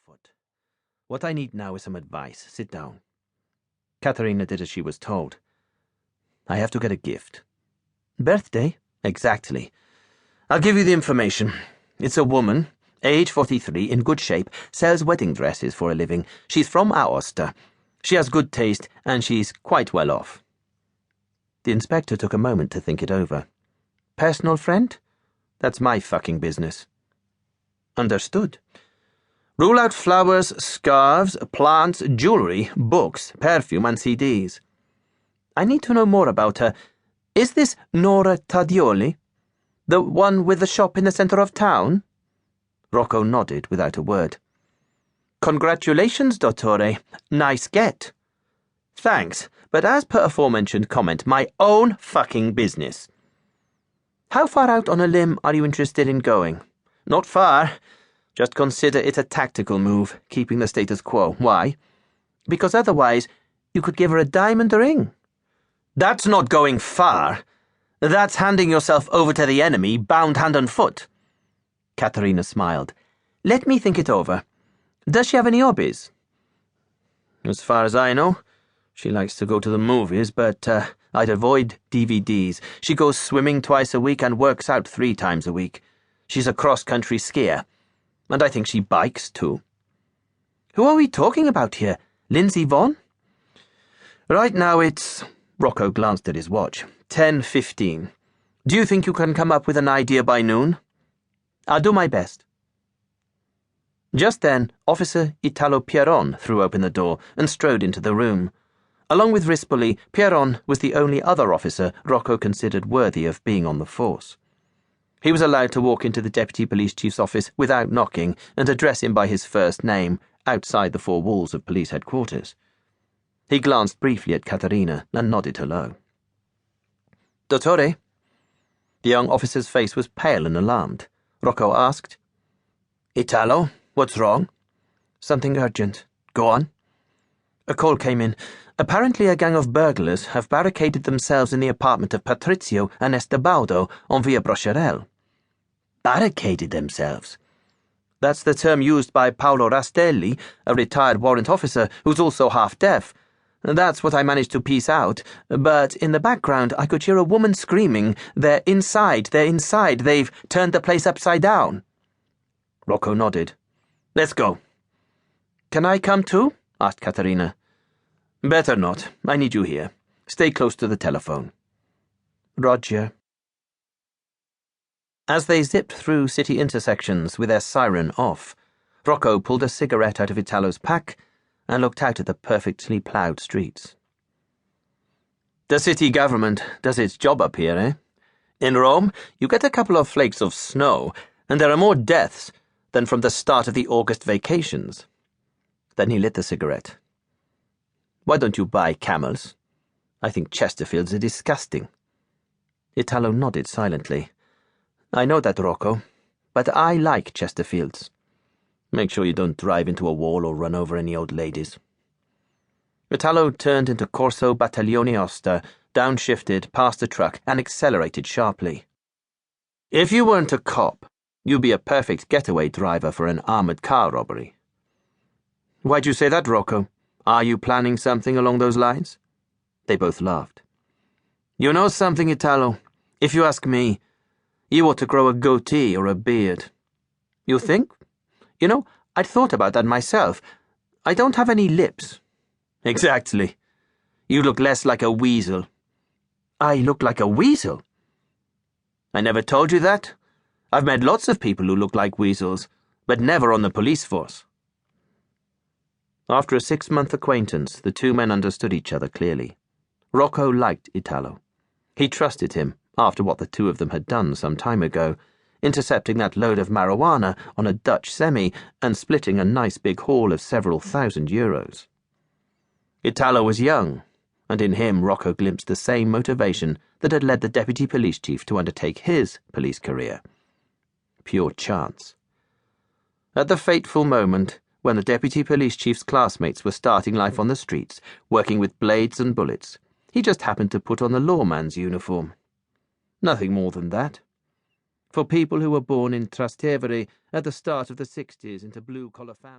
Philpott. What I need now is some advice. Sit down. Katharina did as she was told. I have to get a gift. Birthday? Exactly. I'll give you the information. It's a woman, age 43, in good shape, sells wedding dresses for a living. She's from Aosta. She has good taste, and she's quite well off. The inspector took a moment to think it over. Personal friend? That's my fucking business. Understood. Rule out flowers, scarves, plants, jewellery, books, perfume, and CDs. I need to know more about her. Is this Nora Tadioli? The one with the shop in the centre of town? Rocco nodded without a word. Congratulations, Dottore. Nice get. Thanks, but as per aforementioned comment, my own fucking business. How far out on a limb are you interested in going? Not far. Just consider it a tactical move, keeping the status quo. Why? Because otherwise, you could give her a diamond ring. That's not going far. That's handing yourself over to the enemy, bound hand and foot. Katharina smiled. Let me think it over. Does she have any hobbies? As far as I know, she likes to go to the movies, but I'd avoid DVDs. She goes swimming twice a week and works out 3 times a week. She's a cross-country skier. And I think she bikes, too. Who are we talking about here? Lindsay Vonn? Right now it's... Rocco glanced at his watch. 10:15. Do you think you can come up with an idea by noon? I'll do my best. Just then, Officer Italo Pierron threw open the door and strode into the room. Along with Rispoli, Pierron was the only other officer Rocco considered worthy of being on the force. He was allowed to walk into the Deputy Police Chief's office without knocking and address him by his first name outside the 4 walls of police headquarters. He glanced briefly at Katharina and nodded hello. Dottore? The young officer's face was pale and alarmed. Rocco asked. Italo, what's wrong? Something urgent. Go on. A call came in. Apparently a gang of burglars have barricaded themselves in the apartment of Patrizio and Esther on Via Brocherelle. Barricaded themselves? That's the term used by Paolo Rastelli, a retired warrant officer who's also half-deaf. That's what I managed to piece out, but in the background I could hear a woman screaming, they're inside, they've turned the place upside down. Rocco nodded. Let's go. Can I come too? Asked Katharina. Better not. I need you here. Stay close to the telephone. Roger. As they zipped through city intersections with their siren off, Rocco pulled a cigarette out of Italo's pack and looked out at the perfectly ploughed streets. The city government does its job up here, eh? In Rome, you get a couple of flakes of snow, and there are more deaths than from the start of the August vacations. Then he lit the cigarette. Why don't you buy camels? I think Chesterfields are disgusting. Italo nodded silently. I know that, Rocco, but I like Chesterfields. Make sure you don't drive into a wall or run over any old ladies. Italo turned into Corso Battaglione Aosta, downshifted past the truck, and accelerated sharply. If you weren't a cop, you'd be a perfect getaway driver for an armoured car robbery. Why'd you say that, Rocco? Are you planning something along those lines? They both laughed. You know something, Italo? If you ask me, you ought to grow a goatee or a beard. You think? You know, I'd thought about that myself. I don't have any lips. Exactly. You look less like a weasel. I look like a weasel? I never told you that. I've met lots of people who look like weasels, but never on the police force. After a 6-month acquaintance, the 2 men understood each other clearly. Rocco liked Italo. He trusted him after what the 2 of them had done some time ago, intercepting that load of marijuana on a Dutch semi and splitting a nice big haul of several €1,000. Italo was young, and in him Rocco glimpsed the same motivation that had led the deputy police chief to undertake his police career. Pure chance. At the fateful moment, when the deputy police chief's classmates were starting life on the streets, working with blades and bullets, he just happened to put on the lawman's uniform. Nothing more than that. For people who were born in Trastevere at the start of the 60s into blue-collar families.